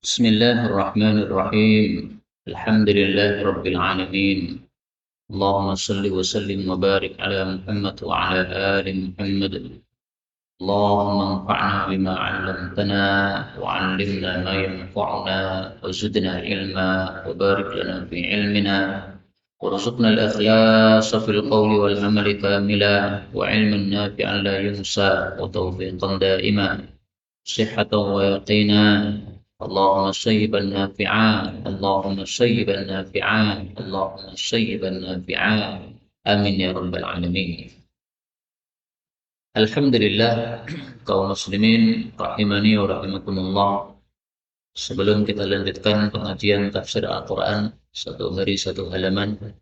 بسم الله الرحمن الرحيم. الحمد لله رب العالمين. اللهم صل وسلم وبارك على محمد وعلى آل محمد. اللهم انفعنا بما علمتنا وعلمنا ما ينفعنا وزدنا علما وبارك لنا في علمنا وارزقنا الإخلاص في القول والعمل كاملا وعلما نافعا لا ينسى وتوفيقا دائما صحة ويقينا. اللهم صيبا نافعا، اللهم صيبا نافعا، اللهم صيبا نافعا. آمين يا رب العالمين. Alhamdulillah, kaum muslimin rahimani wa rahimakumullah. Sebelum kita lanjutkan pengajian tafsir Al-Quran satu hari satu halaman,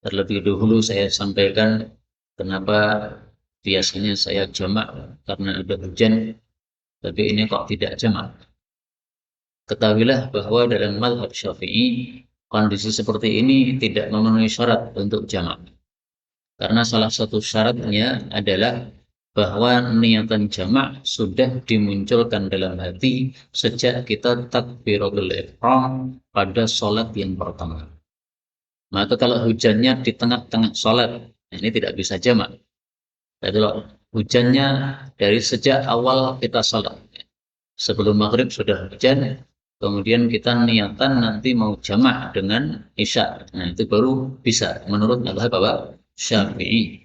terlebih dahulu saya sampaikan kenapa biasanya saya jamak karena ada hujan, tapi ini kok tidak jamak. Ketahuilah bahwa dalam mazhab Syafi'i, kondisi seperti ini tidak memenuhi syarat untuk jamak. Karena salah satu syaratnya adalah bahwa niatan jamak sudah dimunculkan dalam hati sejak kita takbiratul ihram pada sholat yang pertama. Maka kalau hujannya di tengah-tengah sholat, ini tidak bisa jamak. Tapi kalau hujannya dari sejak awal kita sholat, sebelum maghrib sudah hujan, kemudian kita niatan nanti mau jamak dengan isya. Nah, itu baru bisa menurut mazhab apa? Syafi'i.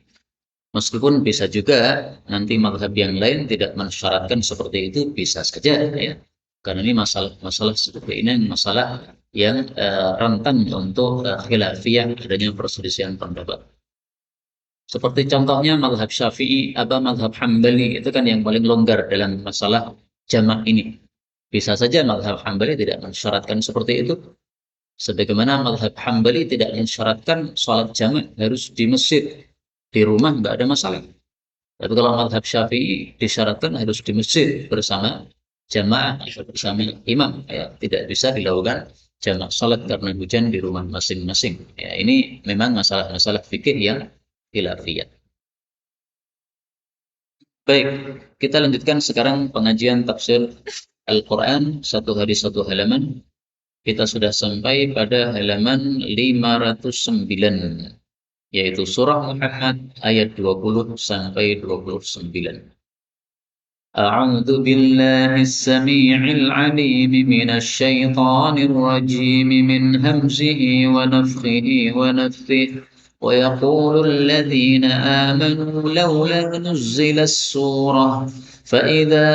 Meskipun bisa juga nanti mazhab yang lain tidak mensyaratkan seperti itu, bisa saja ya. Karena ini masalah seperti ini masalah yang rentan untuk khilafiyah, adanya perselisihan pendapat. Seperti contohnya mazhab Syafi'i, mazhab Hambali itu kan yang paling longgar dalam masalah jamak ini. Bisa saja mazhab Hambali tidak mensyaratkan seperti itu. Sebagaimana mazhab Hambali tidak mensyaratkan sholat jamak harus di masjid. Di rumah nggak ada masalah. Tapi kalau mazhab Syafi'i disyaratkan harus di masjid bersama jamaah atau bersama imam. Ya, tidak bisa dilakukan jamak sholat karena hujan di rumah masing-masing. Ya, ini memang masalah-masalah fikih yang khilafiyah. Baik, kita lanjutkan sekarang pengajian tafsir Al-Quran satu hari satu halaman. Kita sudah sampai pada halaman 509, yaitu surah Muhammad ayat 20 sampai 29. A'udzu billahi as-sami'il 'alim minasy syaithanir rajim min hamzihi wa nafthihi wa nafthihi. ويقول الذين آمنوا لولا نزلت السورة فإذا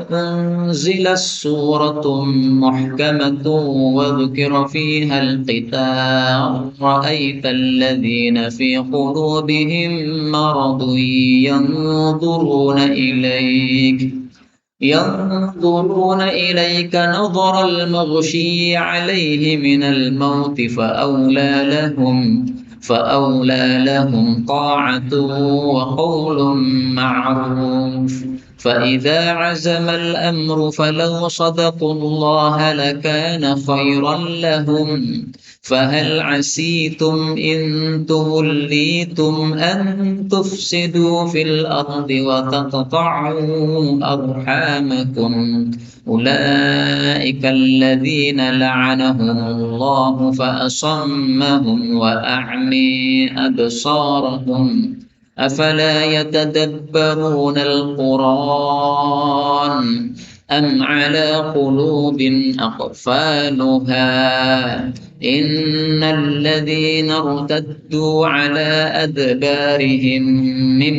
أنزلت سورة محكمة وذكر فيها القتال رأيت الذين في قلوبهم مرض ينظرون إليك نظر المغشي عليه من الموت فأولى لهم طاعة وقول معروف فإذا عزم الأمر فلو صدقوا الله لكان خيرا لهم فهل عسيتم إن توليتم أن تفسدوا في الأرض وتقطعوا أرحامكم أولئك الذين لعنهم الله فأصمهم وأعمي أبصارهم أفلا يتدبرون القرآن أم على قلوب أقفالها إن الذين ارتدوا على أدبارهم من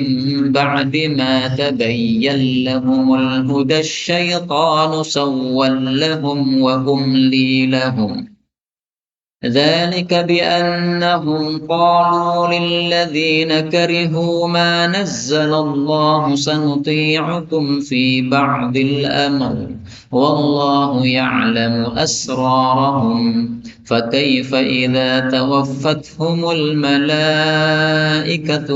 بعد ما تبين لهم الهدى الشيطان سول لهم وأملي لهم ذلك بأنهم قالوا للذين كرهوا ما نزل الله سنطيعكم في بعض الأمر والله يعلم أسرارهم فكيف إذا توفتهم الملائكة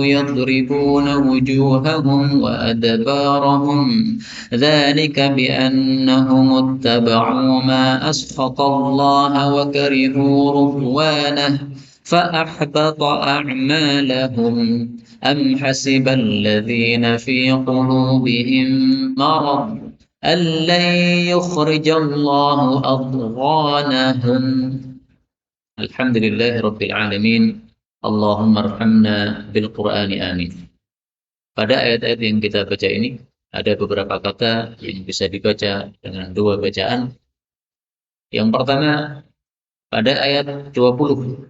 يضربون وجوههم وأدبارهم ذلك بأنهم اتبعوا ما أسخط الله وكرهوا رضوانه فأحبط أعمالهم أم حسب الذين في قلوبهم مرض allan yukhrijallahu adghanahum. Alhamdulillahirabbil alamin. Allahumma arhamna bil Qur'ani amin. Pada ayat-ayat yang kita baca ini ada beberapa kata yang bisa dibaca dengan dua bacaan. Yang pertama pada ayat 20,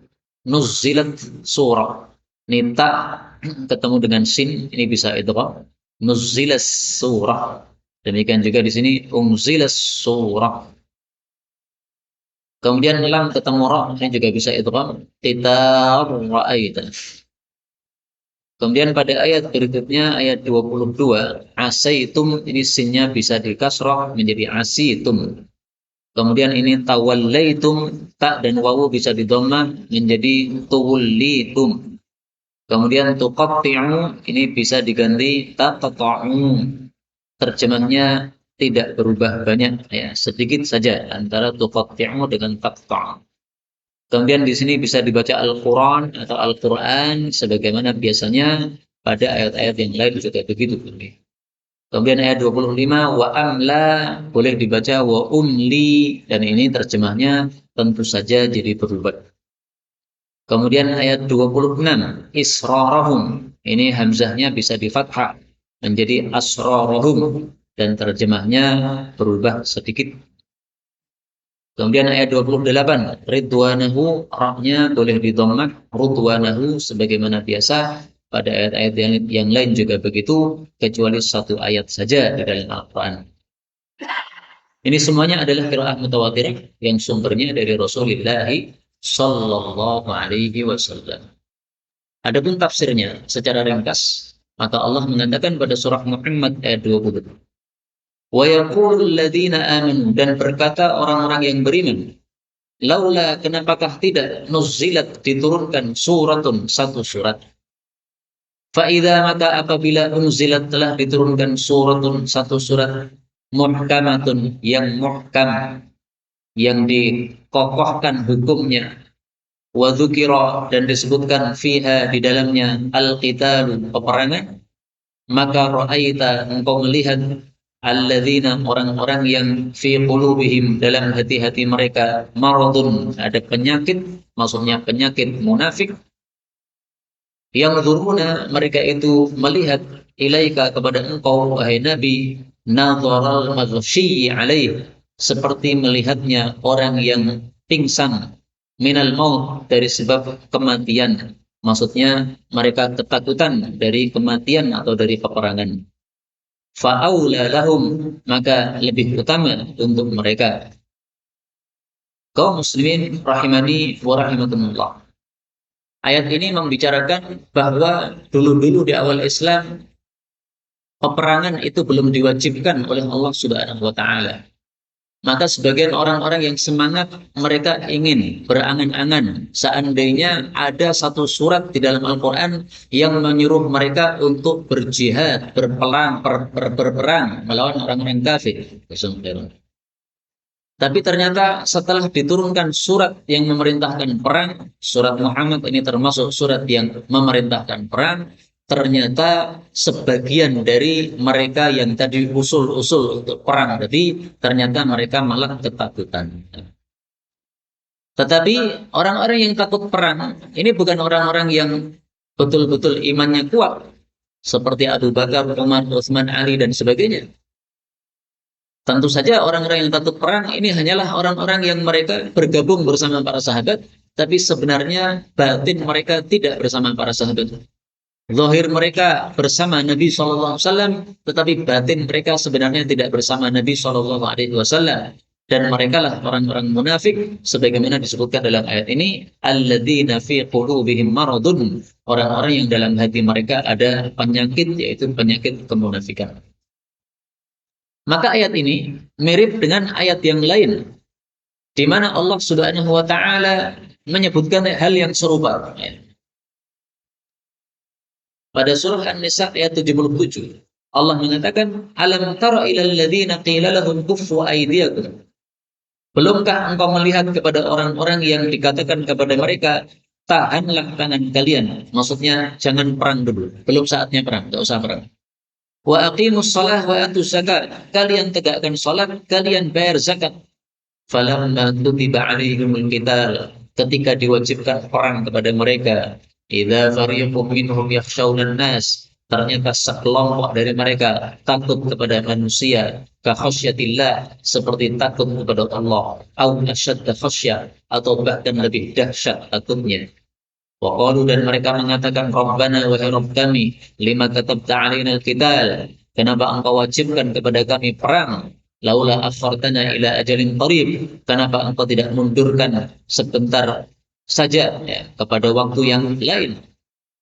nuzzilat surah. Nita ketemu dengan sin, ini bisa idgham. Nuzzilas surah. Demikian juga di sini unzilas surah. Kemudian lam ketemu ra, ini juga bisa idgham. Kitab ra'aita. Kemudian pada ayat berikutnya ayat 22, asaitum, ini sinnya bisa dikasrah menjadi asitum. Kemudian ini tawallaitum, ta dan wawu bisa didhammah menjadi tuwallitum. Kemudian tuqatti'u, ini bisa diganti taqta'u. Terjemahnya tidak berubah banyak, ya, sedikit saja antara tuqatti'u dengan taqta'. Kemudian di sini bisa dibaca Al-Quran atau Al-Quran sebagaimana biasanya pada ayat-ayat yang lain juga begitu. Kemudian ayat 25, wa amla boleh dibaca wa umli, dan ini terjemahnya tentu saja jadi berubah. Kemudian ayat 26, israrahum, ini hamzahnya bisa difathah menjadi asrarahum, dan terjemahnya berubah sedikit. Kemudian ayat 28, ridwanahu, ra-nya boleh didhammah ridwanahu sebagaimana biasa pada ayat-ayat yang lain juga begitu, kecuali satu ayat saja di dalam Al-Qur'an. Ini semuanya adalah qiraah mutawatir yang sumbernya dari Rasulullah sallallahu alaihi wasallam. Adapun tafsirnya secara ringkas, maka Allah mengatakan pada surah Muhammad ayat 20. Wa yaqulul ladzina amanu, dan berkata orang-orang yang beriman, laula, kenapakah tidak, nuzilat, diturunkan suratun, satu surat. Fa idza, maka apabila unzilat, telah diturunkan suratun, satu surat, muhkamatun, yang muhkam, yang dikokohkan hukumnya, wa dzukira, dan disebutkan fiha, di dalamnya, al-qitalu, peperangan, maka ra'aita, engkau melihat, alladzina, orang-orang yang fi qulubihim, dalam hati-hati mereka, maradun, ada penyakit, maksudnya penyakit munafik, yang zuruna, mereka itu melihat, ilaika, kepada engkau wahai Nabi, nadharal maghsyi alaih, seperti melihatnya orang yang pingsan, minal maut, dari sebab kematian. Maksudnya mereka ketakutan dari kematian atau dari peperangan. Fa'aula lahum, maka lebih utama untuk mereka. Kaum muslimin rahimani wa rahimakumullah. Ayat ini membicarakan bahwa dulu-dulu di awal Islam, peperangan itu belum diwajibkan oleh Allah Subhanahu wa taala. Maka sebagian orang-orang yang semangat, mereka ingin berangan-angan seandainya ada satu surat di dalam Al-Quran yang menyuruh mereka untuk berjihad, berperang melawan orang-orang kafir. Tapi ternyata setelah diturunkan surat yang memerintahkan perang, surat Muhammad ini termasuk surat yang memerintahkan perang, ternyata sebagian dari mereka yang tadi usul-usul untuk perang tadi, ternyata mereka malah ketakutan. Tetapi orang-orang yang takut perang, ini bukan orang-orang yang betul-betul imannya kuat, seperti Abu Bakar, Umar, Utsman, Ali, dan sebagainya. Tentu saja orang-orang yang takut perang ini hanyalah orang-orang yang mereka bergabung bersama para sahabat, tapi sebenarnya batin mereka tidak bersama para sahabat. Zahir mereka bersama Nabi SAW, tetapi batin mereka sebenarnya tidak bersama Nabi SAW. Dan mereka lah orang-orang munafik, sebagaimana disebutkan dalam ayat ini, alladzina fi qulubihim maradun, orang-orang yang dalam hati mereka ada penyakit, yaitu penyakit kemunafikan. Maka ayat ini mirip dengan ayat yang lain, di mana Allah Subhanahu wa taala menyebutkan hal yang serupa. Pada surah An-Nisa ayat 77, Allah mengatakan, alam tara ilal ladzina qila lahum kuffu aydiyakum. Belumkah engkau melihat kepada orang-orang yang dikatakan kepada mereka, tahanlah tangan kalian. Maksudnya jangan perang dulu, belum saatnya perang, tidak usah perang. Wa aqimus shalah wa atuz zakat. Kalian tegakkan salat, kalian bayar zakat. Falamma kutiba alaihimul qital, ketika diwajibkan perang kepada mereka, idza fariqum minhum yakhshawna nas, ternyata sekelompok dari mereka takut kepada manusia, ka khasyatillah, seperti takut kepada Allah, au asyadda khasyah, atau bahkan lebih dahsyat takutnya. Wa qalu, dan mereka mengatakan, Rabbana wa Rabb kami, lima katabta alaina al-qital, kenapa engkau wajibkan kepada kami perang? Laula akhartana ila ajalin qarib, kenapa engkau tidak mundurkan sebentar saja ya, kepada waktu yang lain?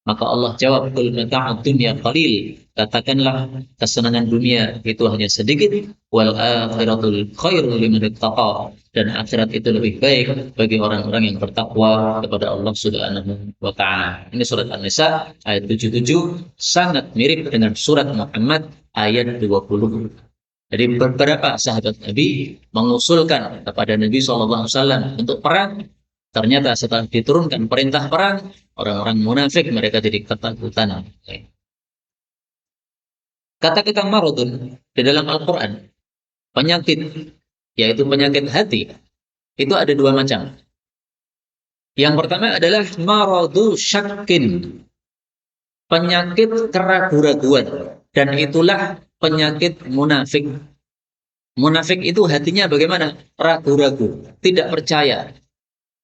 Maka Allah jawab, qul mata'ud dunya qalil, katakanlah kesenangan dunia itu hanya sedikit, wal akhiratul khairul liman ittaqa, dan akhirat itu lebih baik bagi orang-orang yang bertakwa kepada Allah Subhanahu wa taala. Ini surat An-Nisa ayat 77, sangat mirip dengan surat Muhammad ayat 20. Jadi beberapa sahabat Nabi mengusulkan kepada Nabi SAW untuk perang. Ternyata setelah diturunkan perintah perang, orang-orang munafik mereka jadi ketakutan. Kata-kata maradun di dalam Al-Quran, penyakit, yaitu penyakit hati, itu ada dua macam. Yang pertama adalah maradu syakin, penyakit keraguan-raguan, dan itulah penyakit munafik. Munafik itu hatinya bagaimana? Ragu-ragu, tidak percaya.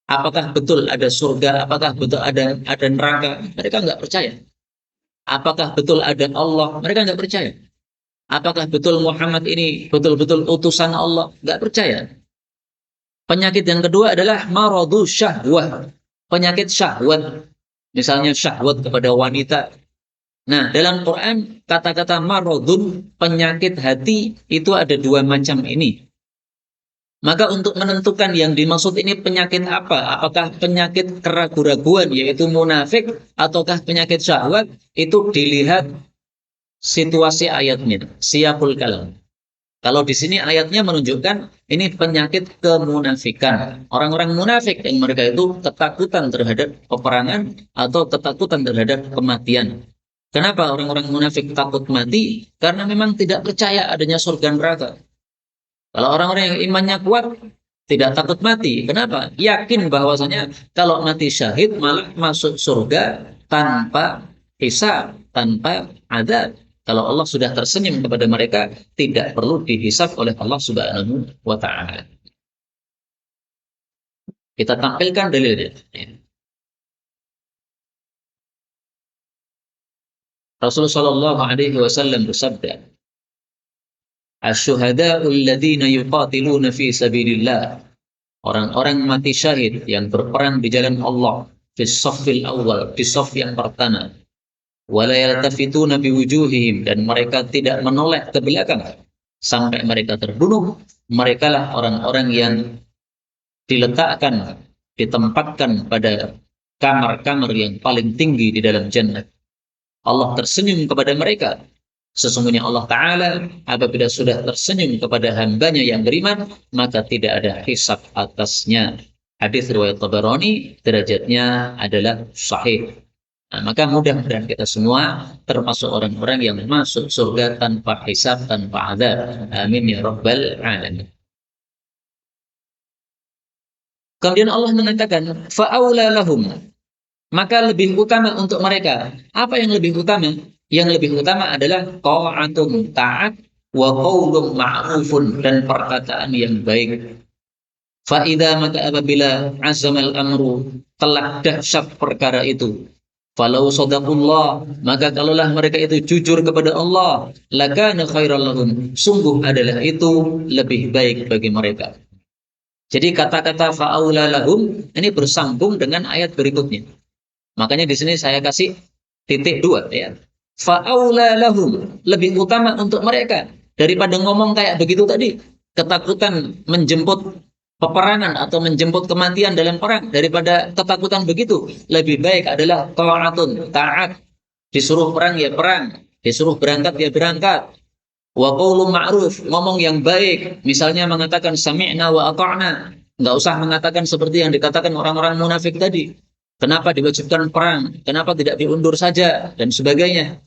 Apakah betul ada surga? Apakah betul ada neraka? Mereka nggak percaya. Apakah betul ada Allah? Mereka nggak percaya. Apakah betul Muhammad ini betul-betul utusan Allah? Nggak percaya. Penyakit yang kedua adalah maradu syahwah, penyakit syahwat. Misalnya syahwat kepada wanita. Nah, dalam Quran kata-kata maradun, penyakit hati, itu ada dua macam ini. Maka untuk menentukan yang dimaksud ini penyakit apa, apakah penyakit keraguan-raguan yaitu munafik, ataukah penyakit syahwat, itu dilihat situasi ayatnya, siyaqul kalam. Kalau di sini ayatnya menunjukkan ini penyakit kemunafikan. Orang-orang munafik yang mereka itu ketakutan terhadap peperangan atau ketakutan terhadap kematian. Kenapa orang-orang munafik takut mati? Karena memang tidak percaya adanya surga neraka. Kalau orang-orang yang imannya kuat, tidak takut mati. Kenapa? Yakin bahwasanya kalau mati syahid malah masuk surga tanpa hisab, tanpa adab. Kalau Allah sudah tersenyum kepada mereka, tidak perlu dihisab oleh Allah Subhanahu wa taala. Kita tampilkan dalilnya. Rasulullah Shallallahu alaihi wasallam bersabda, "Asy-syuhada'u alladziina yuqatiluna fi sabilillah." Orang-orang mati syahid yang berperang di jalan Allah, fi shaffil awal, di shaf yang pertama. Wala yaltafituna biwujuhihim, dan mereka tidak menoleh ke belakang sampai mereka terbunuh. Merekalah orang-orang yang diletakkan, ditempatkan pada kamar-kamar yang paling tinggi di dalam jannah. Allah tersenyum kepada mereka. Sesungguhnya Allah Ta'ala apabila sudah tersenyum kepada hambanya yang beriman, maka tidak ada hisab atasnya. Hadis riwayat Tabarani, derajatnya adalah sahih. Nah, maka mudah-mudahan kita semua termasuk orang-orang yang masuk surga tanpa hisab, tanpa azab. Amin ya rabbal alamin. Kemudian Allah mengatakan, fa'aula lahum, maka lebih utama untuk mereka. Apa yang lebih utama? Yang lebih utama adalah ta'atun, taat, wa qaulun ma'rufun, dan perkataan yang baik. Fa'idha, maka apabila azamal amru, telah dahsyat perkara itu, falau sadaqullah, maka kalaulah mereka itu jujur kepada Allah, lakana khairal lahum, sungguh adalah itu lebih baik bagi mereka. Jadi kata-kata fa'aula lahum ini bersambung dengan ayat berikutnya. Makanya di sini saya kasih titik 2 ya. Fa'aula lahum, lebih utama untuk mereka daripada ngomong kayak begitu tadi, ketakutan menjemput peperangan atau menjemput kematian dalam perang, daripada ketakutan begitu, lebih baik adalah ta'atun, taat. Disuruh perang ya perang, disuruh berangkat ya berangkat. Wa qaulun ma'ruf, ngomong yang baik, misalnya mengatakan sami'na wa ata'na. Enggak usah mengatakan seperti yang dikatakan orang-orang munafik tadi. Kenapa diwajibkan perang? Kenapa tidak diundur saja? Dan sebagainya.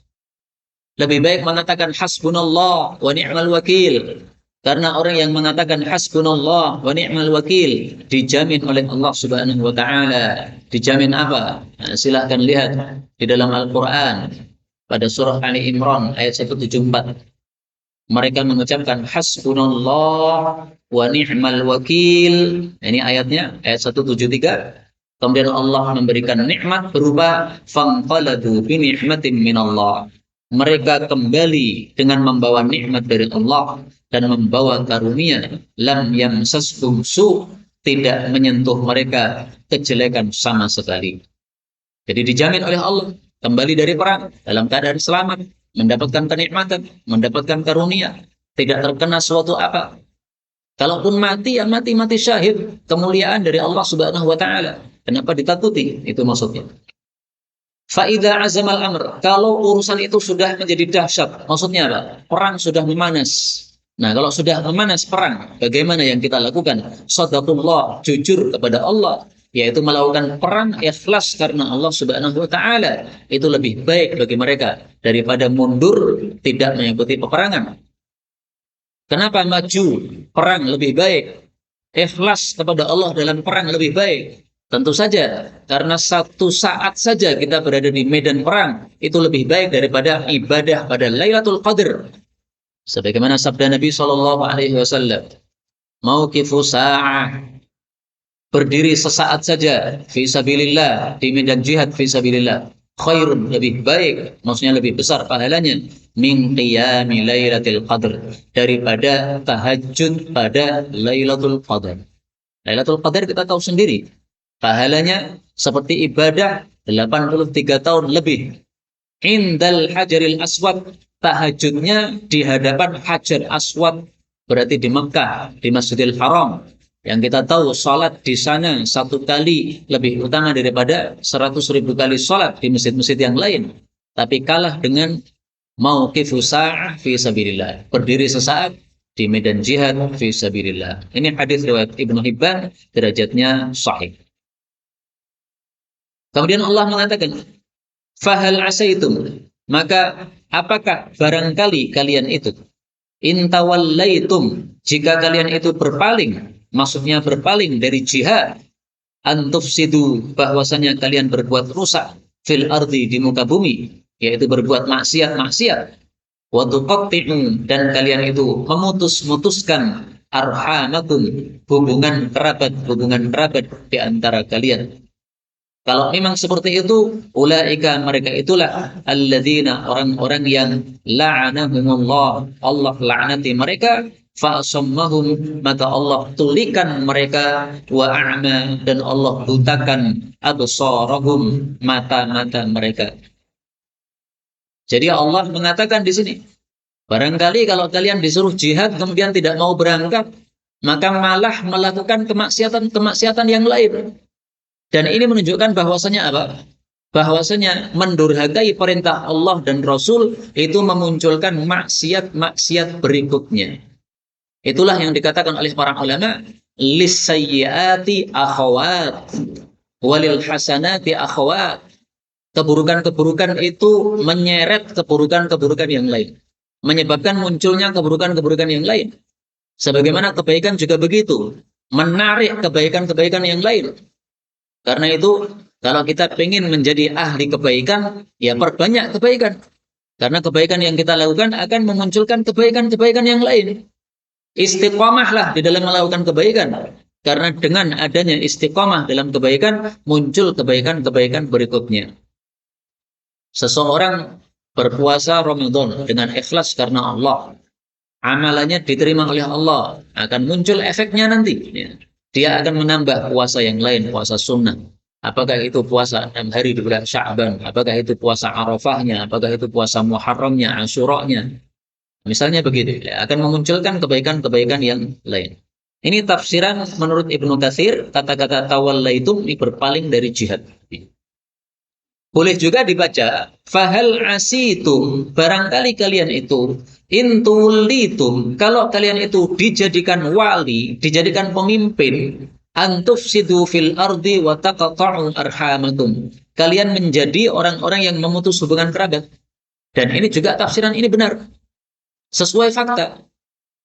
Lebih baik mengatakan hasbunallah wa ni'mal wakil. Karena orang yang mengatakan hasbunallah wa ni'mal wakil dijamin oleh Allah Subhanahu wa taala. Dijamin apa? Nah, silahkan lihat di dalam Al-Qur'an pada surah Ali Imran ayat 174. Mereka mengucapkan hasbunallah wa ni'mal wakil. Ini ayatnya ayat 173. Kemudian Allah memberikan nikmat berupa fanqaladu bi ni'matin minallah. Mereka kembali dengan membawa nikmat dari Allah dan membawa karunia. Lam yamsashum su, tidak menyentuh mereka kejelekan sama sekali. Jadi dijamin oleh Allah kembali dari perang dalam keadaan selamat, mendapatkan kenikmatan, mendapatkan karunia, tidak terkena suatu apa. Kalaupun mati, ya mati syahid, kemuliaan dari Allah Subhanahu wa taala. Kenapa ditakuti? Itu maksudnya. Faida azamal amr, kalau urusan itu sudah menjadi dahsyat, maksudnya apa? Perang sudah memanas. Nah, kalau sudah memanas perang, bagaimana yang kita lakukan? Shadaqullah, jujur kepada Allah, yaitu melakukan perang ikhlas karena Allah Subhanahu wa taala. Itu lebih baik bagi mereka daripada mundur tidak mengikuti peperangan. Kenapa maju perang lebih baik? Ikhlas kepada Allah dalam perang lebih baik. Tentu saja, karena satu saat saja kita berada di medan perang, itu lebih baik daripada ibadah pada Lailatul Qadar. Sebagaimana sabda Nabi Shallallahu Alaihi Wasallam, mauqifu sa'ah, berdiri sesaat saja, fi sabilillah, di medan jihad fi sabilillah, khairun, lebih baik, maksudnya lebih besar pahalanya, min qiyami Lailatul Qadar, daripada tahajud pada Lailatul Qadar. Lailatul Qadar kita tahu sendiri, pahalanya seperti ibadah 83 tahun lebih. Indal Hajaril Aswad, tahajudnya di hadapan Hajar Aswad, berarti di Mekah, di Masjidil Haram. Yang kita tahu salat di sana satu kali lebih utama daripada 100.000 kali salat di masjid-masjid yang lain. Tapi kalah dengan mauqifu sa'ah fi sabilillah, berdiri sesaat di medan jihad fi sabilillah. Ini hadis riwayat Ibnu Hibban, derajatnya sahih. Kemudian Allah mengatakan, fahal asaitum, maka apakah barangkali kalian itu, intawallaitum, jika kalian itu berpaling, maksudnya berpaling dari jihad, antufsidu, bahwasanya kalian berbuat rusak, fil ardi, di muka bumi, yaitu berbuat maksiat-maksiat, wa tuqatti'u, dan kalian itu memutus-mutuskan arhamakum, hubungan kerabat di antara kalian. Kalau memang seperti itu, ulaika, mereka itulah alladzina, orang-orang yang la'anahumullah, Allah laknati mereka, fa'asammahum, maka Allah tulikan mereka, wa a'ma, dan Allah butakan absarahum, mata-mata mereka. Jadi Allah mengatakan di sini, barangkali kalau kalian disuruh jihad kemudian tidak mau berangkat, maka malah melakukan kemaksiatan yang lain. Dan ini menunjukkan bahwasanya apa? Bahwasanya mendurhakai perintah Allah dan Rasul itu memunculkan maksiat-maksiat berikutnya. Itulah yang dikatakan oleh para ulama, lisayyiati akhawat walil hasanati akhawat. Keburukan-keburukan itu menyeret keburukan-keburukan yang lain, menyebabkan munculnya keburukan-keburukan yang lain. Sebagaimana kebaikan juga begitu, menarik kebaikan-kebaikan yang lain. Karena itu, kalau kita ingin menjadi ahli kebaikan, ya perbanyak kebaikan. Karena kebaikan yang kita lakukan akan memunculkan kebaikan-kebaikan yang lain. Istiqomahlah di dalam melakukan kebaikan. Karena dengan adanya istiqomah dalam kebaikan, muncul kebaikan-kebaikan berikutnya. Seseorang berpuasa Ramadan dengan ikhlas karena Allah, amalannya diterima oleh Allah, akan muncul efeknya nanti. Dia akan menambah puasa yang lain, puasa sunnah. Apakah itu puasa 6 hari di bulan Sya'ban, apakah itu puasa Arafahnya, apakah itu puasa Muharramnya, Asyuranya. Misalnya begitu, akan memunculkan kebaikan-kebaikan yang lain. Ini tafsiran menurut Ibnu Katsir, kata-kata tawallaitum ini berpaling dari jihad. Boleh juga dibaca, fahal asitum, barangkali kalian itu, intulitum, kalau kalian itu dijadikan wali, dijadikan pemimpin, antufsidu fil ardi wa taqta'u arhamakum, kalian menjadi orang-orang yang memutus hubungan kerabat. Dan ini juga tafsiran ini benar. Sesuai fakta.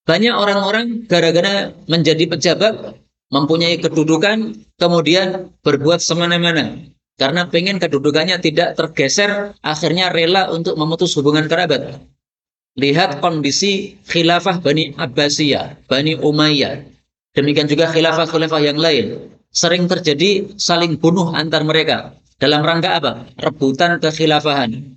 Banyak orang-orang gara-gara menjadi pejabat, mempunyai kedudukan, kemudian berbuat semena-mena. Karena pengen kedudukannya tidak tergeser, akhirnya rela untuk memutus hubungan kerabat. Lihat kondisi khilafah Bani Abbasiyah, Bani Umayyah. Demikian juga khilafah-khilafah yang lain. Sering terjadi saling bunuh antar mereka. Dalam rangka apa? Rebutan kekhilafahan.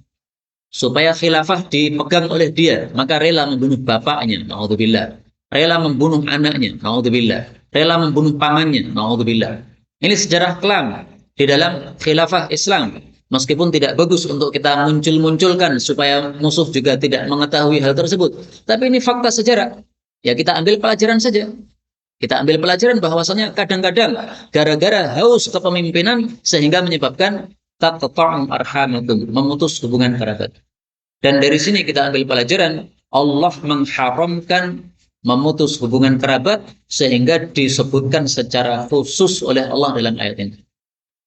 Supaya khilafah dipegang oleh dia, maka rela membunuh bapaknya, na'udzubillah. Rela membunuh anaknya, na'udzubillah. Rela membunuh pamannya, na'udzubillah. Ini sejarah kelam di dalam khilafah Islam. Meskipun tidak bagus untuk kita munculkan supaya musuh juga tidak mengetahui hal tersebut. Tapi ini fakta sejarah. Ya kita ambil pelajaran saja. Kita ambil pelajaran bahwasanya kadang-kadang gara-gara haus kepemimpinan sehingga menyebabkan taqta'u arhamakum, memutus hubungan kerabat. Dan dari sini kita ambil pelajaran, Allah mengharamkan memutus hubungan kerabat sehingga disebutkan secara khusus oleh Allah dalam ayat ini.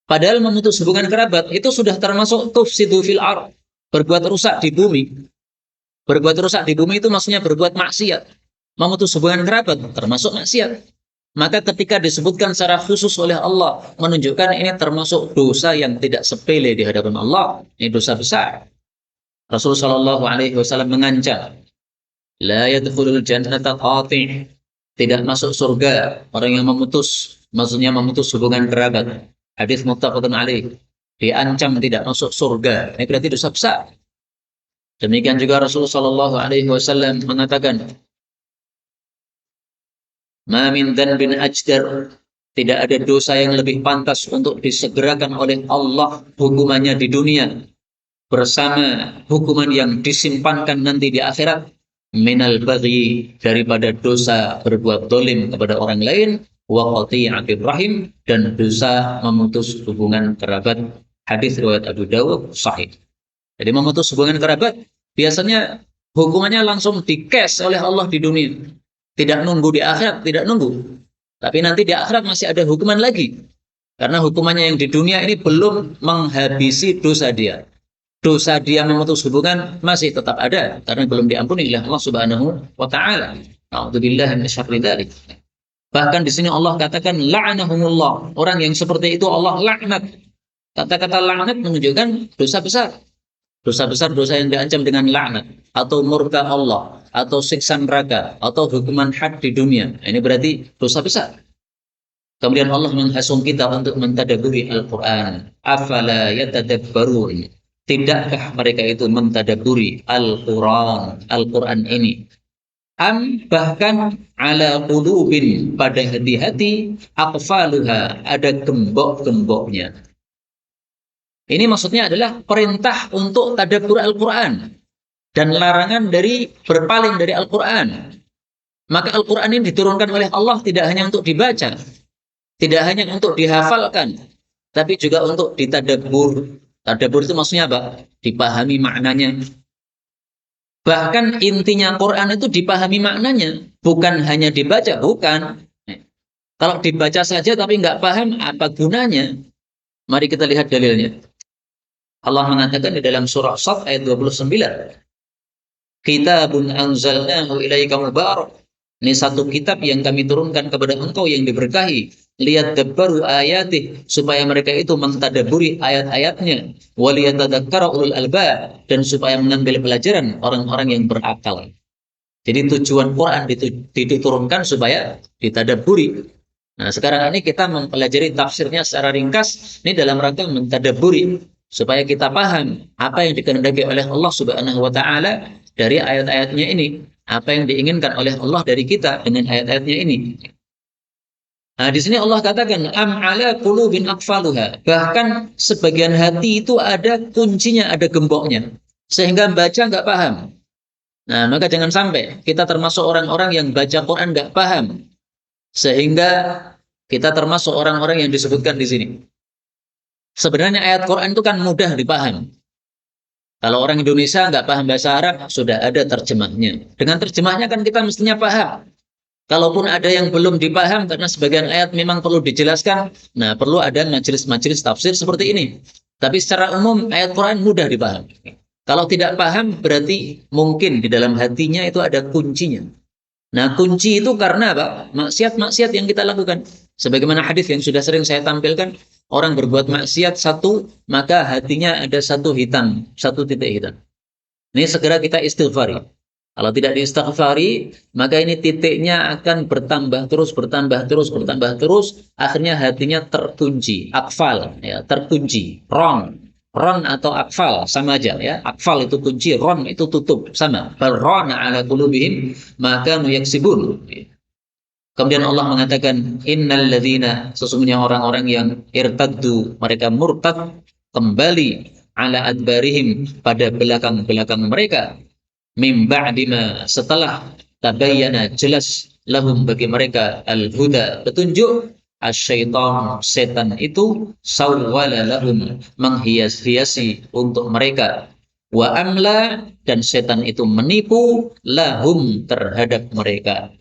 Padahal memutus hubungan kerabat itu sudah termasuk tufsidu fil ardh, berbuat rusak di bumi. Berbuat rusak di bumi itu maksudnya berbuat maksiat. Memutus hubungan kerabat termasuk maksiat. Maka ketika disebutkan secara khusus oleh Allah, menunjukkan ini termasuk dosa yang tidak sepele di hadapan Allah. Ini dosa besar. Rasulullah Shallallahu Alaihi Wasallam mengancam, la yadkhulul jannata qati', tidak masuk surga orang yang memutus, maksudnya memutus hubungan kerabat. Hadis muttafaqun alaih, diancam tidak masuk surga. Ini berarti dosa besar. Demikian juga Rasulullah Shallallahu Alaihi Wasallam mengatakan, ma min dzanbin ajdar, tidak ada dosa yang lebih pantas untuk disegerakan oleh Allah hukumannya di dunia bersama hukuman yang disimpankan nanti di akhirat, minal baghi, daripada dosa berbuat dolim kepada orang lain, wa qati'atir rahim, dan dosa memutus hubungan kerabat. Hadis riwayat Abu Dawud sahih. Jadi memutus hubungan kerabat biasanya hukumannya langsung di-cash oleh Allah di dunia. Tidak nunggu di akhirat, tidak nunggu. Tapi nanti di akhirat masih ada hukuman lagi. Karena hukumannya yang di dunia ini belum menghabisi dosa dia. Dosa dia memutus hubungan masih tetap ada karena belum diampuni oleh Allah Subhanahu wa taala. A'udzubillahi minasyarri dzalik. Bahkan di sini Allah katakan la'anahumullah. Orang yang seperti itu Allah laknat. Kata-kata laknat menunjukkan dosa besar. Dosa besar, dosa yang diancam dengan laknat atau murka Allah atau siksa neraka atau hukuman had di dunia. Ini berarti dosa besar. Kemudian Allah menghasung kita untuk mentadabburi Al-Qur'an. Afala yatadabbarun. Tidakkah mereka itu mentadabburi Al-Quran ini? Am bahkan ala qulubin, pada hati-hati, aqfaluha, ada gembok-gemboknya. Ini maksudnya adalah perintah untuk tadabbur Al-Quran dan larangan dari berpaling dari Al-Quran. Maka Al-Quran ini diturunkan oleh Allah tidak hanya untuk dibaca, tidak hanya untuk dihafalkan, tapi juga untuk ditadabbur. Tadabbur itu maksudnya apa? Dipahami maknanya. Bahkan intinya Quran itu dipahami maknanya, bukan hanya dibaca, bukan. Kalau dibaca saja tapi nggak paham, apa gunanya? Mari kita lihat dalilnya. Allah mengatakan di dalam surah Shad ayat 29, Kitabun anzalnahu ilaika mubarak. Ini satu kitab yang kami turunkan kepada engkau yang diberkahi. Lihat dabbaru ayatih, supaya mereka itu mentadabburi ayat-ayatnya. Waliyatadzakkara ulul albab, dan supaya mengambil pelajaran orang-orang yang berakal. Jadi tujuan Quran diturunkan supaya ditadabburi. Nah, sekarang ini kita mempelajari tafsirnya secara ringkas. Ini dalam rangka mentadabburi supaya kita paham apa yang dikehendaki oleh Allah Subhanahu wa taala dari ayat-ayatnya ini. Apa yang diinginkan oleh Allah dari kita dengan ayat-ayatnya ini. Nah, di sini Allah katakan am ala qulubin aqfaluha. Bahkan sebagian hati itu ada kuncinya, ada gemboknya, sehingga baca nggak paham. Nah, maka jangan sampai kita termasuk orang-orang yang baca Quran nggak paham, sehingga kita termasuk orang-orang yang disebutkan di sini. Sebenarnya ayat Quran itu kan mudah dipaham. Kalau orang Indonesia nggak paham bahasa Arab, sudah ada terjemahnya. Dengan terjemahnya kan kita mestinya paham. Kalaupun ada yang belum dipaham, karena sebagian ayat memang perlu dijelaskan, nah perlu ada majelis-majelis tafsir seperti ini. Tapi secara umum ayat Quran mudah dipaham. Kalau tidak paham berarti mungkin di dalam hatinya itu ada kuncinya. Nah, kunci itu karena apa? Maksiat-maksiat yang kita lakukan. Sebagaimana hadis yang sudah sering saya tampilkan, orang berbuat maksiat satu, maka hatinya ada satu hitam, satu titik hitam. Ini segera kita istighfari. Kalau tidak diistighfari, maka ini titiknya akan bertambah terus, bertambah terus, bertambah terus. Akhirnya hatinya terkunci, akfal, ya, terkunci, ron atau akfal sama aja ya. Akfal itu kunci, ron itu tutup sama. Ron ala qulubihim maka yaksibun. Kemudian Allah mengatakan innal ladzina, sesungguhnya orang-orang yang irtaddu, mereka murtad kembali ala adbarihim pada belakang-belakang mereka mim ba'dima, setelah tabayyana jelas lahum bagi mereka al-huda, petunjuk, asyaitan, setan itu sawwala lahum, menghias-hiasi untuk mereka, wa amla, dan setan itu menipu lahum, terhadap mereka.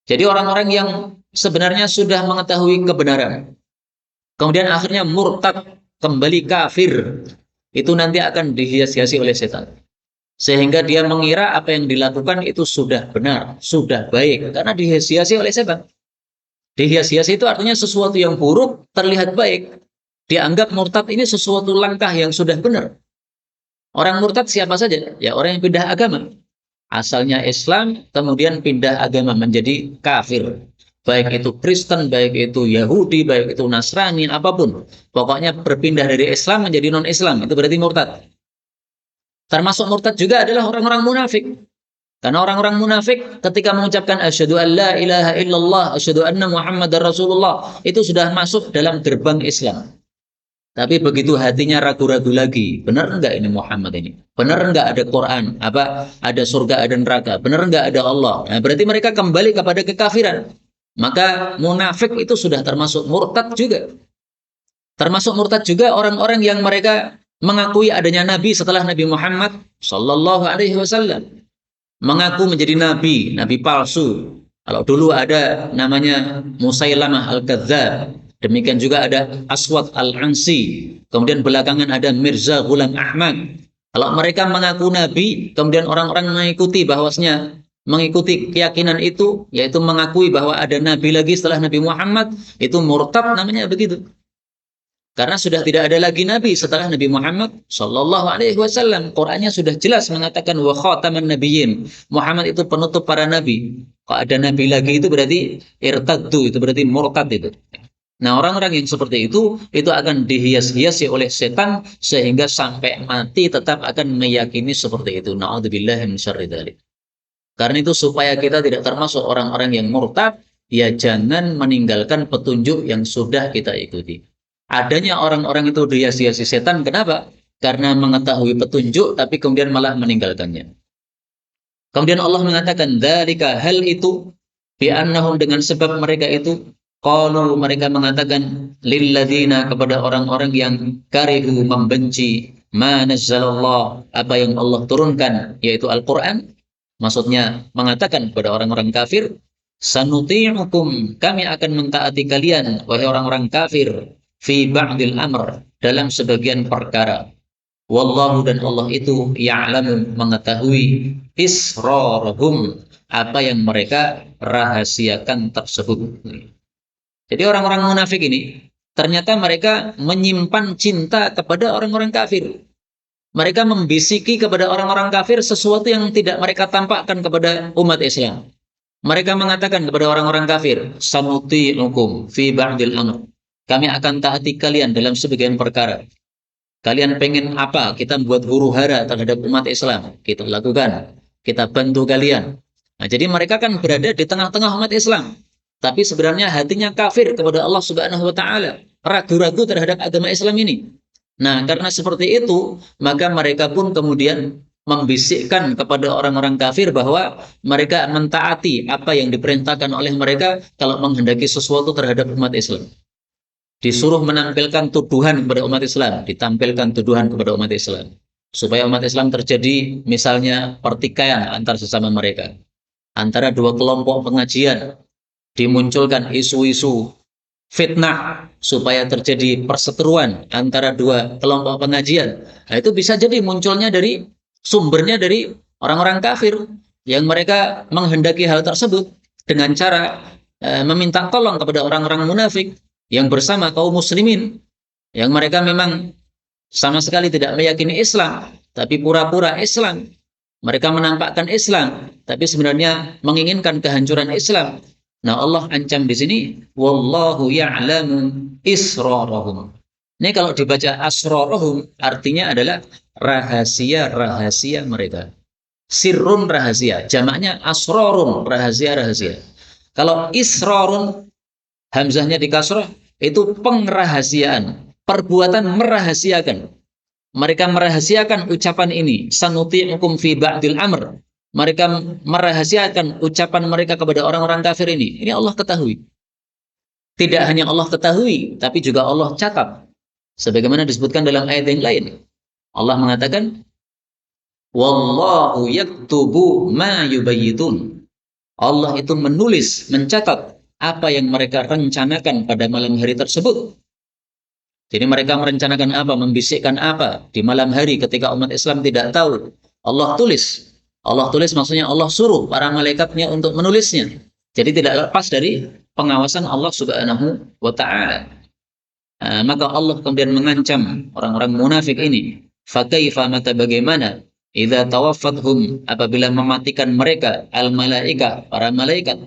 Jadi orang-orang yang sebenarnya sudah mengetahui kebenaran, kemudian akhirnya murtad, kembali kafir, itu nanti akan dihias-hiasi oleh setan. Sehingga dia mengira apa yang dilakukan itu sudah benar, sudah baik, karena dihias-hiasi oleh setan. Dihias-hiasi itu artinya sesuatu yang buruk terlihat baik. Dianggap murtad ini sesuatu langkah yang sudah benar. Orang murtad siapa saja? Ya orang yang pindah agama. Asalnya Islam, kemudian pindah agama menjadi kafir. Baik itu Kristen, baik itu Yahudi, baik itu Nasrani, apapun. Pokoknya berpindah dari Islam menjadi non-Islam, itu berarti murtad. Termasuk murtad juga adalah orang-orang munafik. Karena orang-orang munafik ketika mengucapkan asyhadu an la ilaha illallah, asyhadu anna Muhammadar Rasulullah, itu sudah masuk dalam gerbang Islam. Tapi begitu hatinya ragu-ragu lagi, benar enggak ini Muhammad ini? Benar enggak ada Quran? Apa ada surga, ada neraka? Benar enggak ada Allah? Nah, berarti mereka kembali kepada kekafiran. Maka munafik itu sudah termasuk murtad juga. Termasuk murtad juga orang-orang yang mereka mengakui adanya nabi setelah Nabi Muhammad sallallahu alaihi wasallam. Mengaku menjadi nabi, nabi palsu. Kalau dulu ada namanya Musailamah al-Kadzdzab, demikian juga ada Aswad al-Ansi, kemudian belakangan ada Mirza Ghulam Ahmad. Kalau mereka mengaku nabi, kemudian orang-orang mengikuti bahwasanya mengikuti keyakinan itu, yaitu mengakui bahwa ada nabi lagi setelah Nabi Muhammad, itu murtad namanya begitu. Karena sudah tidak ada lagi nabi setelah Nabi Muhammad sallallahu alaihi wasallam. Qur'annya sudah jelas mengatakan wa khataman nabiyyin. Muhammad itu penutup para nabi. Kalau ada nabi lagi itu berarti irtaddu, itu berarti murtad itu. Nah, orang-orang yang seperti itu akan dihias-hiasi oleh setan sehingga sampai mati tetap akan meyakini seperti itu. Na'udzubillahi min syarri dzalik. Karena itu supaya kita tidak termasuk orang-orang yang murtad, ya jangan meninggalkan petunjuk yang sudah kita ikuti. Adanya orang-orang itu dihias-hiasi setan, kenapa? Karena mengetahui petunjuk, tapi kemudian malah meninggalkannya. Kemudian Allah mengatakan, dzalika, hal itu, bi'annahum, dengan sebab mereka itu, qalu, mereka mengatakan, lilladzina, kepada orang-orang yang karihu, membenci, ma nazzalallah, apa yang Allah turunkan, yaitu Al-Quran. Maksudnya, mengatakan kepada orang-orang kafir, sanuti'ukum, kami akan mentaati kalian, wahai orang-orang kafir, fi ba'dil amr, dalam sebagian perkara. Wallahu, dan Allah itu ya'lamu, mengetahui, israrahum, apa yang mereka rahasiakan tersebut. Jadi orang-orang munafik ini ternyata mereka menyimpan cinta kepada orang-orang kafir. Mereka membisiki kepada orang-orang kafir sesuatu yang tidak mereka tampakkan kepada umat Islam. Mereka mengatakan kepada orang-orang kafir, sanuti'ukum fi ba'dil amr, kami akan taati kalian dalam sebagian perkara. Kalian pengen apa? Kita buat huru-hara terhadap umat Islam. Kita lakukan. Kita bantu kalian. Nah, jadi mereka kan berada di tengah-tengah umat Islam. Tapi sebenarnya hatinya kafir kepada Allah Subhanahu wa Ta'ala. Ragu-ragu terhadap agama Islam ini. Nah, karena seperti itu, maka mereka pun kemudian membisikkan kepada orang-orang kafir bahwa mereka mentaati apa yang diperintahkan oleh mereka kalau menghendaki sesuatu terhadap umat Islam. Disuruh menampilkan tuduhan kepada umat Islam, ditampilkan tuduhan kepada umat Islam, supaya umat Islam terjadi misalnya pertikaian antar sesama mereka, antara dua kelompok pengajian, dimunculkan isu-isu fitnah, supaya terjadi perseteruan antara dua kelompok pengajian. Nah, itu bisa jadi munculnya dari sumbernya dari orang-orang kafir yang mereka menghendaki hal tersebut dengan cara meminta tolong kepada orang-orang munafik yang bersama kaum muslimin, yang mereka memang sama sekali tidak meyakini Islam, tapi pura-pura Islam. Mereka menampakkan Islam, tapi sebenarnya menginginkan kehancuran Islam. Nah, Allah ancam di sini, wallahu ya'lamu israrahum. Ini kalau dibaca asrarahum, artinya adalah rahasia-rahasia mereka. Sirrun rahasia, jamaknya asrarun, rahasia-rahasia. Kalau israrun, hamzahnya di kasrah, itu pengrahasiaan, perbuatan merahasiakan. Mereka merahasiakan ucapan ini, sanuti'ukum fi ba'dil amr. Mereka merahasiakan ucapan mereka kepada orang-orang kafir ini. Ini Allah ketahui. Tidak hanya Allah ketahui, tapi juga Allah catat. Sebagaimana disebutkan dalam ayat yang lain. Allah mengatakan, wallahu yaktubu ma yubayyitun. Allah itu menulis, mencatat apa yang mereka rencanakan pada malam hari tersebut. Jadi mereka merencanakan apa, membisikkan apa di malam hari ketika umat Islam tidak tahu. Allah tulis. Allah tulis maksudnya Allah suruh para malaikatnya untuk menulisnya. Jadi tidak lepas dari pengawasan Allah Subhanahu wa taala. Maka Allah kemudian mengancam orang-orang munafik ini. Fakaifa, maka bagaimana idza tawaffathum, apabila mematikan mereka al-malaikah, para malaikat,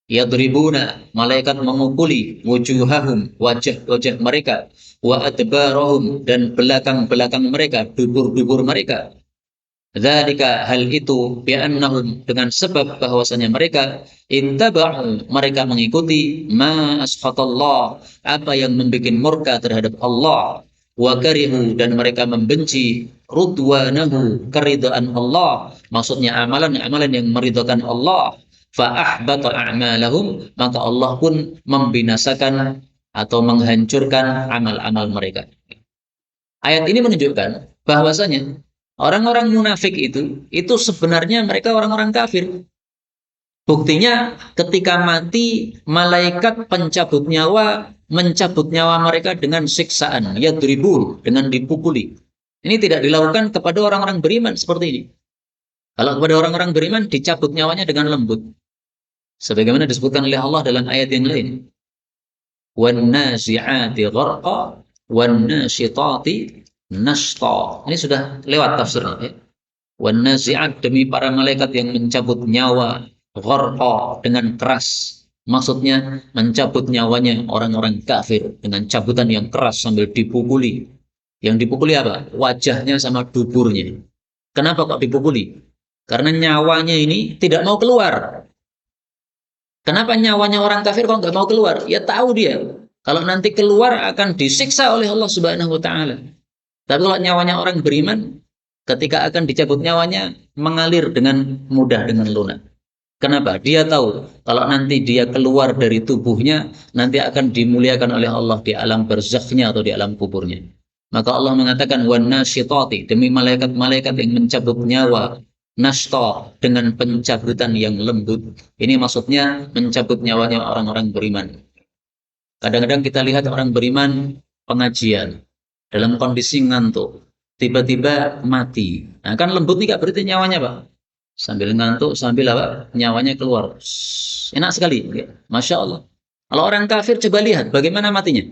yadribuna, malaikat memukuli wujuhahum, wajah-wajah mereka, wa adbarahum, dan belakang-belakang mereka, dubur-dubur mereka. Dzalika, hal itu, bi'annahum, dengan sebab bahwasanya mereka ittaba'u, mereka mengikuti ma asfatallah, apa yang membuat murka terhadap Allah, wa karihu, dan mereka membenci ridwanahu, keridhaan Allah, maksudnya amalan-amalan yang meridhakan Allah. Fa ahbata a'malahum, maka Allah pun membinasakan atau menghancurkan amal-amal mereka. Ayat ini menunjukkan bahwasanya orang-orang munafik itu sebenarnya mereka orang-orang kafir. Buktinya ketika mati, malaikat pencabut nyawa mencabut nyawa mereka dengan siksaan, yadribun, dengan dipukuli. Ini tidak dilakukan kepada orang-orang beriman seperti ini. Kalau kepada orang-orang beriman dicabut nyawanya dengan lembut. Sebagaimana disebutkan oleh Allah dalam ayat yang lain. Wan-nazi'ati gharqa wan-nashitati nashta. Ini sudah lewat tafsirnya. Ya. Wan-nazi'at, demi para malaikat yang mencabut nyawa, gharqa, dengan keras. Maksudnya mencabut nyawanya orang-orang kafir dengan cabutan yang keras sambil dipukuli. Yang dipukuli apa? Wajahnya sama duburnya. Kenapa kok dipukuli? Karena nyawanya ini tidak mau keluar. Kenapa nyawanya orang kafir kok nggak mau keluar? Ya tahu dia, kalau nanti keluar akan disiksa oleh Allah Subhanahu wa taala. Tapi kalau nyawanya orang beriman, ketika akan dicabut nyawanya, mengalir dengan mudah, dengan lunak. Kenapa? Dia tahu kalau nanti dia keluar dari tubuhnya, nanti akan dimuliakan oleh Allah di alam barzakhnya atau di alam kuburnya. Maka Allah mengatakan wan nasyitati, demi malaikat-malaikat yang mencabut nyawa, nashta, dengan pencabutan yang lembut. Ini maksudnya mencabut nyawanya orang-orang beriman. Kadang-kadang kita lihat orang beriman pengajian dalam kondisi ngantuk, tiba-tiba mati. Nah, kan lembut nih, gak berarti nyawanya, Pak. Sambil ngantuk, sambil apa? Nyawanya keluar. Enak sekali. Masya Allah. Kalau orang kafir coba lihat bagaimana matinya.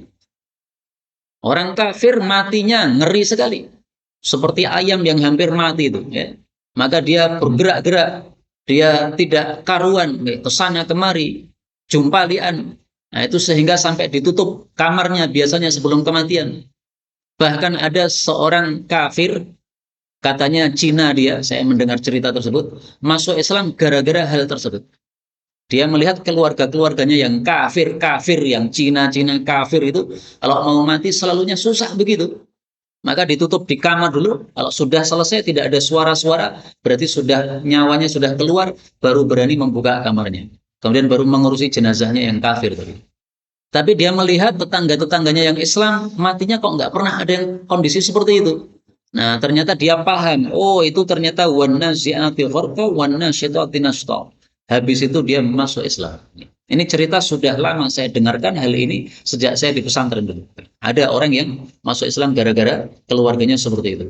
Orang kafir matinya ngeri sekali. Seperti ayam yang hampir mati itu. Ya. Maka dia bergerak-gerak, dia tidak karuan, ke sana kemari, jumpalian. Nah, itu sehingga sampai ditutup kamarnya biasanya sebelum kematian. Bahkan ada seorang kafir, katanya Cina dia, saya mendengar cerita tersebut, masuk Islam gara-gara hal tersebut. Dia melihat keluarga-keluarganya yang kafir, yang Cina-Cina kafir itu, kalau mau mati selalunya susah begitu. Maka ditutup di kamar dulu. Kalau sudah selesai tidak ada suara-suara, berarti sudah nyawanya sudah keluar, baru berani membuka kamarnya. Kemudian baru mengurusi jenazahnya yang kafir tadi. Tapi dia melihat tetangga-tetangganya yang Islam, matinya kok nggak pernah ada yang kondisi seperti itu. Nah, ternyata dia paham. Oh, itu ternyata wan nazi'ati gharqa wan nasyitati nashta. Habis itu dia masuk Islam. Ini cerita sudah lama saya dengarkan hal ini sejak saya di pesantren dulu. Ada orang yang masuk Islam gara-gara keluarganya seperti itu.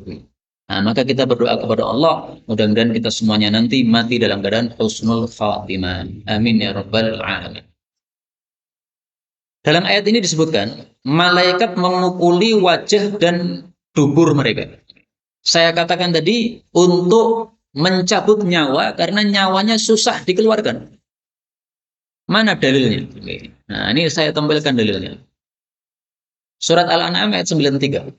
Nah, maka kita berdoa kepada Allah, mudah-mudahan kita semuanya nanti mati dalam keadaan husnul khatimah. Amin ya rabbal alamin. Dalam ayat ini disebutkan, malaikat memukuli wajah dan dubur mereka. Saya katakan tadi untuk mencabut nyawa karena nyawanya susah dikeluarkan. Mana dalilnya? Nah, ini saya tampilkan dalilnya. Surat Al-An'am ayat 93.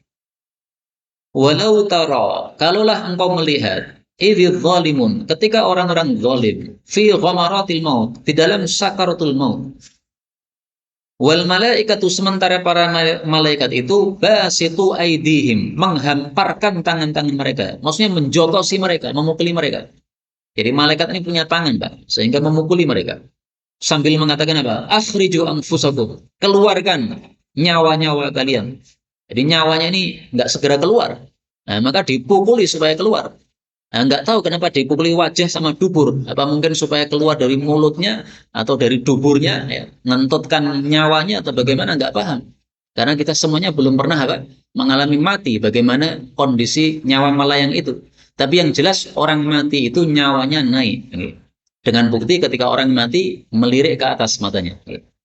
Walau tara, kalaulah engkau melihat, idz zalimun, ketika orang-orang zalim, fi ghamaratil maut, di dalam sakaratul maut. Wal malaikatu, sementara para malaikat itu basitu aidihim, menghamparkan tangan-tangan mereka. Maksudnya menjotosi mereka, memukuli mereka. Jadi malaikat ini punya tangan, Pak, sehingga memukuli mereka. Sambil mengatakan apa? Akhriju anfusakum, keluarkan nyawa-nyawa kalian. Jadi nyawanya ini nggak segera keluar. Nah, maka dipukuli supaya keluar. Nah, nggak tahu kenapa dipukuli wajah sama dubur. Apa mungkin supaya keluar dari mulutnya atau dari duburnya, ya, ngentutkan nyawanya atau bagaimana, nggak paham. Karena kita semuanya belum pernah apa, mengalami mati, bagaimana kondisi nyawa melayang itu. Tapi yang jelas orang mati itu nyawanya naik. Dengan bukti ketika orang mati melirik ke atas matanya.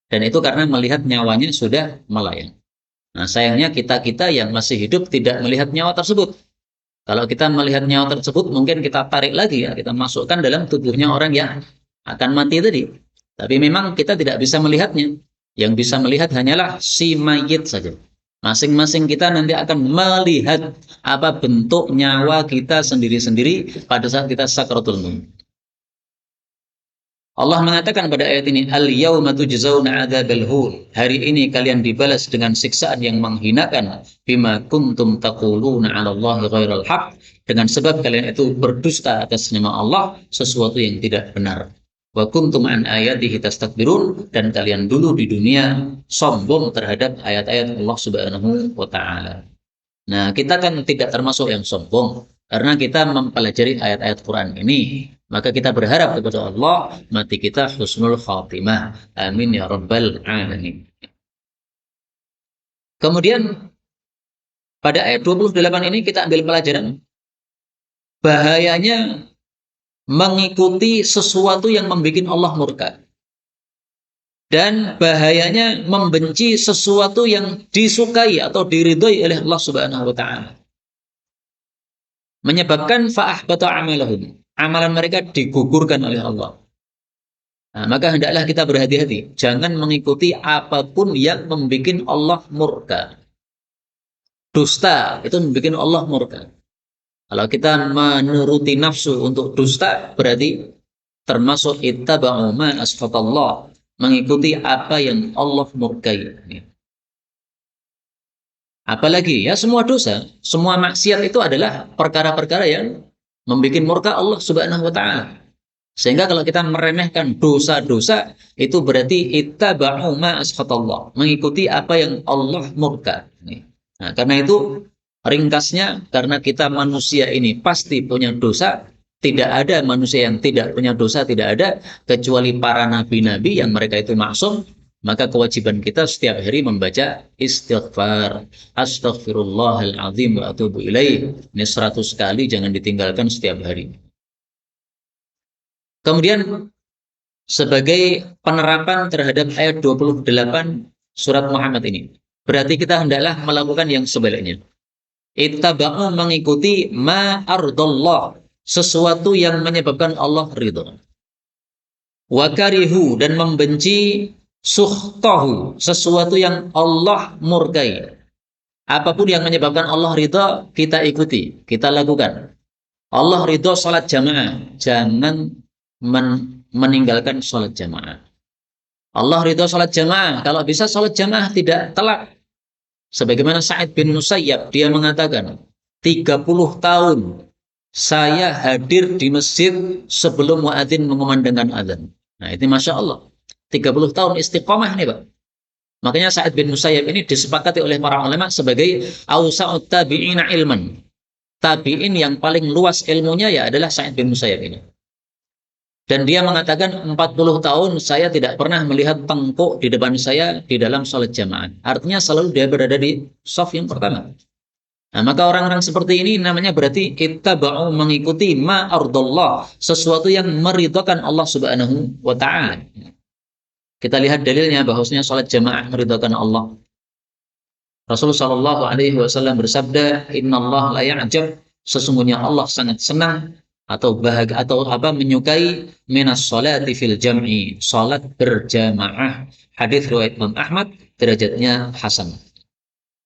Dan itu karena melihat nyawanya sudah melayang. Nah, sayangnya kita-kita yang masih hidup tidak melihat nyawa tersebut. Kalau kita melihat nyawa tersebut, mungkin kita tarik lagi ya, kita masukkan dalam tubuhnya orang yang akan mati tadi. Tapi memang kita tidak bisa melihatnya. Yang bisa melihat hanyalah si mayit saja. Masing-masing kita nanti akan melihat apa bentuk nyawa kita sendiri-sendiri pada saat kita sakratul maut. Allah mengatakan pada ayat ini, al-yauma tujzauna adzabal hun. Hari ini kalian dibalas dengan siksaan yang menghinakan, bima kuntum taquluna 'ala Allahi ghairal haq, dengan sebab kalian itu berdusta atas nama Allah sesuatu yang tidak benar. Wa kuntum an ayatihi tastakbirun, dan kalian dulu di dunia sombong terhadap ayat-ayat Allah Subhanahu wa taala. Nah, kita kan tidak termasuk yang sombong karena kita mempelajari ayat-ayat Quran ini. Maka kita berharap kepada Allah mati kita husnul khatimah. Amin ya rabbal alamin. Kemudian pada ayat 28 ini kita ambil pelajaran bahayanya mengikuti sesuatu yang membuat Allah murka. Dan bahayanya membenci sesuatu yang disukai atau diridhoi oleh Allah Subhanahu wa taala. Menyebabkan fa'ahbata amalahum. Amalan mereka digugurkan oleh Allah. Nah, maka hendaklah kita berhati-hati. Jangan mengikuti apapun yang membuat Allah murka. Dusta itu membuat Allah murka. Kalau kita menuruti nafsu untuk dusta, berarti termasuk ittaba'u ma asfatallah, mengikuti apa yang Allah murkai. Apalagi ya semua dosa, semua maksiat itu adalah perkara-perkara yang membuat murka Allah Subhanahu wa taala. Sehingga kalau kita meremehkan dosa-dosa, itu berarti ittaba'u ma asfatallah, mengikuti apa yang Allah murka. Nah, karena itu ringkasnya, karena kita manusia ini pasti punya dosa, tidak ada manusia yang tidak punya dosa, tidak ada, kecuali para nabi-nabi yang mereka itu maksum. Maka kewajiban kita setiap hari membaca istighfar, astaghfirullahaladzim wa atubu ilaih. Ini 100 kali, jangan ditinggalkan setiap hari. Kemudian sebagai penerapan terhadap ayat 28 surat Muhammad ini, berarti kita hendaklah melakukan yang sebaliknya. Ittaba'u, mengikuti ma ardallah, sesuatu yang menyebabkan Allah ridha. Wa karihu, dan membenci sukhtahu, sesuatu yang Allah murkai. Apapun yang menyebabkan Allah ridha, kita ikuti, kita lakukan. Allah ridha salat jamaah, jangan meninggalkan salat jamaah. Allah ridha salat jamaah, kalau bisa salat jamaah tidak telat. Sebagaimana Sa'id bin Musayyab, dia mengatakan, 30 tahun saya hadir di masjid sebelum muadzin mengumandangkan azan. Nah, itu Masya Allah. 30 tahun istiqomah nih, Pak. Makanya Sa'id bin Musayyab ini disepakati oleh para ulama sebagai awsa'ut tabi'ina ilman. Tabi'in yang paling luas ilmunya ya adalah Sa'id bin Musayyab ini. Dan dia mengatakan 40 tahun saya tidak pernah melihat tengkuk di depan saya di dalam sholat jamaah. Artinya selalu dia berada di shaf yang pertama. Nah, maka orang-orang seperti ini namanya berarti ittaba'u, mengikuti ma ardallah, sesuatu yang meridhakan Allah Subhanahu wa taala. Kita lihat dalilnya bahwasanya sholat jamaah meridhakan Allah. Rasulullah Shallallahu alaihi wasallam bersabda, "Innallaha la ya'jab", sesungguhnya Allah sangat senang atau bahagia atau menyukai minas sholati fil jam'i, salat berjamaah. Hadis riwayat Imam Ahmad, derajatnya hasan.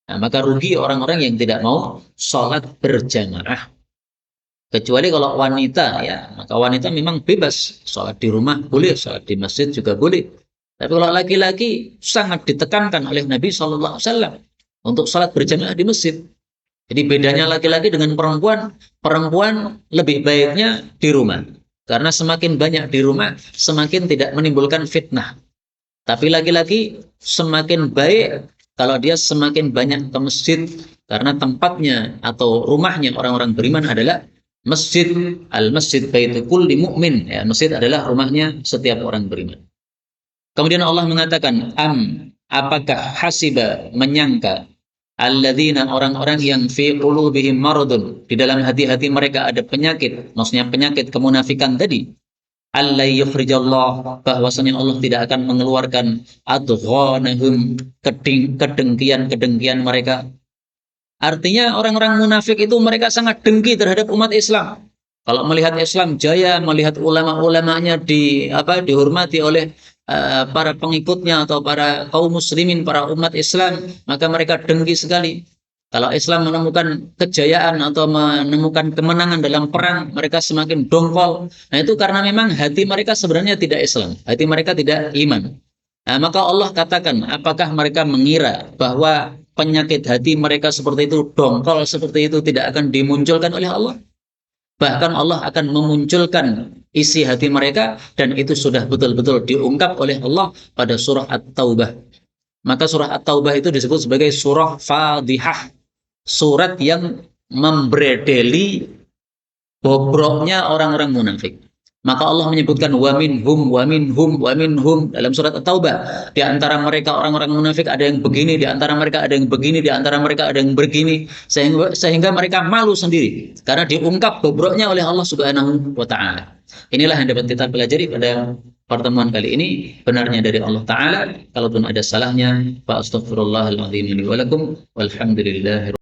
Nah, maka rugi orang-orang yang tidak mau salat berjamaah. Kecuali kalau wanita, ya, maka wanita memang bebas salat di rumah boleh, salat di masjid juga boleh. Tapi kalau laki-laki sangat ditekankan oleh Nabi Shallallahu alaihi wasallam untuk salat berjamaah di masjid. Jadi bedanya laki-laki dengan perempuan, perempuan lebih baiknya di rumah. Karena semakin banyak di rumah, semakin tidak menimbulkan fitnah. Tapi laki-laki semakin baik kalau dia semakin banyak ke masjid. Karena tempatnya atau rumahnya orang-orang beriman adalah masjid. Al-masjid baitu kulli mu'min. Ya, masjid adalah rumahnya setiap orang beriman. Kemudian Allah mengatakan, apakah hasiba, menyangka, alladzina, orang-orang yang fi qulubihim maradun, di dalam hati-hati mereka ada penyakit, maksudnya penyakit kemunafikan tadi, alla yukhrijallah, bahwasanya Allah tidak akan mengeluarkan adghanahum, kedengkian mereka. Artinya orang-orang munafik itu mereka sangat dengki terhadap umat Islam. Kalau melihat Islam jaya, melihat ulama-ulamanya dihormati oleh para pengikutnya atau para kaum muslimin, para umat Islam, maka mereka dengki sekali. Kalau Islam menemukan kejayaan atau menemukan kemenangan dalam perang, mereka semakin dongkol. Nah, itu karena memang hati mereka sebenarnya tidak Islam, hati mereka tidak iman. Nah, maka Allah katakan, apakah mereka mengira bahwa penyakit hati mereka seperti itu, dongkol seperti itu, tidak akan dimunculkan oleh Allah? Bahkan Allah akan memunculkan isi hati mereka, dan itu sudah betul-betul diungkap oleh Allah pada surah At-Taubah. Maka surah At-Taubah itu disebut sebagai surah Fadhihah, surat yang membredeli bobroknya orang-orang munafik. Maka Allah menyebutkan wa minhum dalam surat At-Taubah. Di antara mereka orang-orang munafik ada yang begini, di antara mereka ada yang begini, di antara mereka ada yang begini, sehingga mereka malu sendiri karena diungkap bobroknya oleh Allah Subhanahu wa taala. Inilah yang dapat kita pelajari pada pertemuan kali ini, benarnya dari Allah taala. Kalaupun ada salahnya, fa astaghfirullahaladzim li wa lakum, walhamdulillah.